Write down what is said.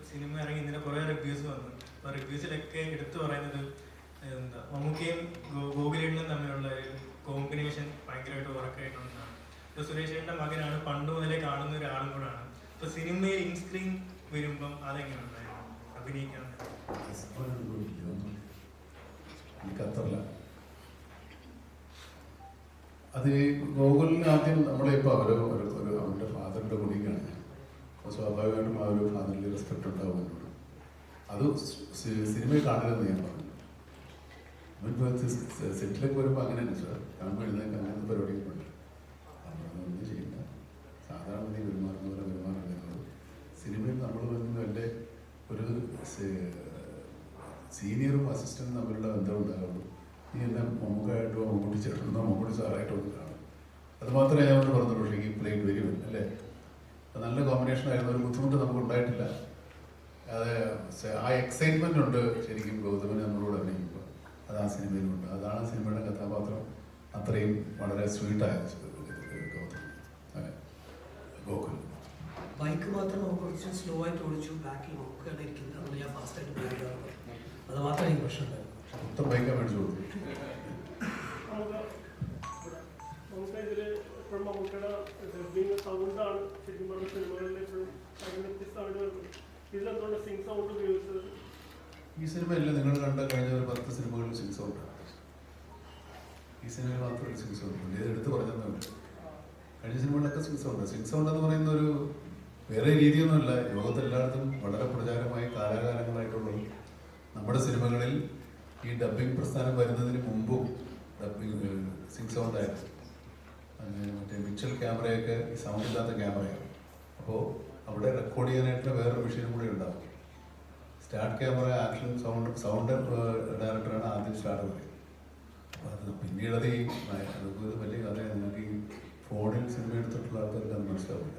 Cinema ഇറങ്ങി ഇന്നലെ കുറേ റിവ്യൂസ് വന്നു. അപ്പോൾ റിവ്യൂസിലൊക്കെ എടുത്തു പറയുന്നത് എന്താ മമ്മൂക്കയും ഗോകുലേട്ടനും തമ്മിലുള്ള ഒരു കോമ്പിനേഷൻ ഭയങ്കരമായിട്ട് ഉറക്കായിട്ടുണ്ടെന്നാണ്. ഇപ്പോൾ സുരേഷ് ചേട്ടൻ്റെ മകനാണ്, പണ്ട് മുതലേ കാണുന്ന ഒരാളും കൂടാണ്. ഇപ്പോൾ സിനിമയിൽ ഇൻസ്ക്രീൻ വരുമ്പം അതെങ്ങനെ ഉണ്ടായിരുന്നു അഭിനയിക്കാൻ? എനിക്കത്രല്ല. അത് ഗോകുലിന് ആദ്യം നമ്മളിപ്പോൾ അവൻ്റെ ഫാദറിൻ്റെ കൂടിയാണ് ഞാൻ. അപ്പോൾ സ്വാഭാവികമായിട്ടും ആ ഒരു ഫാദറിൻ്റെ റെസ്പെക്റ്റ് ഉണ്ടാവും എന്നോട്. അത് സിനിമയിൽ കാണരുതെന്ന് ഞാൻ പറഞ്ഞു. അവനിപ്പോൾ സെറ്റിലൊക്കെ വരുമ്പോൾ അങ്ങനെയാണ് സാർ, കാണുമ്പോൾ എഴുന്നേക്ക് അങ്ങനത്തെ പരിപാടിയൊക്കെ ഉണ്ട്. നമ്മളൊന്നും ചെയ്യില്ല, സാധാരണ നീ പെരുമാറുന്ന പോലെ പെരുമാറുന്നത്. സിനിമയിൽ നമ്മൾ വരുന്നത് എൻ്റെ ഒരു സീനിയറും അസിസ്റ്റൻറ്റും തമ്മിലുള്ള ബന്ധം ഉണ്ടാകുള്ളൂ. നീ എന്നെ മമ്മൂക്കായിട്ടോ മമ്മൂട്ടി ചേട്ടനോ മമ്മൂട്ടി സാറായിട്ടോ ഒന്ന് കാണും. അത് മാത്രമേ ഞാൻ ഒന്ന് പറഞ്ഞുള്ളൂ. പക്ഷേ ഈ പ്ലേറ്റ് വെരി വെൽ അല്ലേ, അത് നല്ല കോമ്പിനേഷൻ ആയിരുന്നു. ഒരു ബുദ്ധിമുട്ട് നമുക്ക് ഉണ്ടായിട്ടില്ല. അത് ആ എക്സൈറ്റ്മെൻ്റ് ഉണ്ട് ശരിക്കും ഗൗതമന് നമ്മളോട് അഭിനയിക്കുമ്പോൾ. അത് ആ സിനിമയിലുണ്ട്. അതാണ് സിനിമയുടെ കഥാപാത്രം അത്രയും വളരെ സ്വീറ്റായ ഗൗതം ഗോകുൽ. ബൈക്ക് മാത്രം നമുക്ക് കുറച്ച് സ്ലോ ആയിട്ട് ഓടിച്ചു, ബാക്കിൽ നോക്കുകയാണ് ഇരിക്കുന്നത്. അതുകൊണ്ട് ഞാൻ ഫാസ്റ്റായിട്ട് ബൈക്കാണ്. അത് മാത്രമേ എനിക്ക് പ്രശ്നം ഉണ്ടായിരുന്നു. മൊത്തം ബൈക്കാണ് മേടിച്ചു കൊടുത്തു. നമുക്ക് ഇതിൽ ഇപ്പോഴും മമ്മൂക്കയുടെ സൗണ്ടാണ് ശരിക്കും പറഞ്ഞ സിനിമകളിൽ എപ്പോഴും വ്യത്യസ്തമായിട്ട് വരുന്നത്. ഇതിലെന്തുകൊണ്ട് സിംഗ് സൗണ്ട് ഉപയോഗിച്ചത്? ഈ സിനിമയല്ല നിങ്ങൾ കണ്ട കഴിഞ്ഞ ഒരു 10 സിനിമകളിൽ സിംഗ് സൗണ്ട്. ഈ സിനിമയിൽ മാത്രമല്ല സിംഗ് സൗണ്ട് ഉണ്ട്. ഇത് എടുത്ത് പറഞ്ഞതെന്നുണ്ട്. കഴിഞ്ഞ സിനിമകളിലൊക്കെ സിംഗ് സൗണ്ട്. സിംഗ് സൗണ്ട് എന്ന് പറയുന്ന ഒരു വേറെ രീതിയൊന്നുമല്ല. ലോകത്തെല്ലായിടത്തും വളരെ പ്രചാരമായി കാലാകാലങ്ങളായിട്ടുള്ളത്. നമ്മുടെ സിനിമകളിൽ ഈ ഡബ്ബിംഗ് പ്രസ്ഥാനം വരുന്നതിന് മുമ്പും ഡബ്ബിംഗ് സിംഗ് സൗണ്ട് ആയിരുന്നു. മറ്റേ മിച്ചൽ ക്യാമറയൊക്കെ ഈ സൗണ്ട് ഇല്ലാത്ത ക്യാമറയാണ്. അപ്പോൾ അവിടെ റെക്കോർഡ് ചെയ്യാനായിട്ട് വേറൊരു മെഷീനും കൂടി ഉണ്ടാവും. സ്റ്റാർട്ട് ക്യാമറ ആക്ഷൻ സൗണ്ട് ഡയറക്ടറാണ് ആദ്യം സ്റ്റാർട്ട് പറയുന്നത്. അപ്പോൾ അത് പിന്നീട് അത് അതൊക്കെ ഒരു വലിയ കഥയാണ്. നിങ്ങൾക്ക് ഈ ഫോണിൽ സിനിമ എടുത്തിട്ടുള്ള ആൾക്കാർക്ക് അത് മനസ്സിലാവില്ല.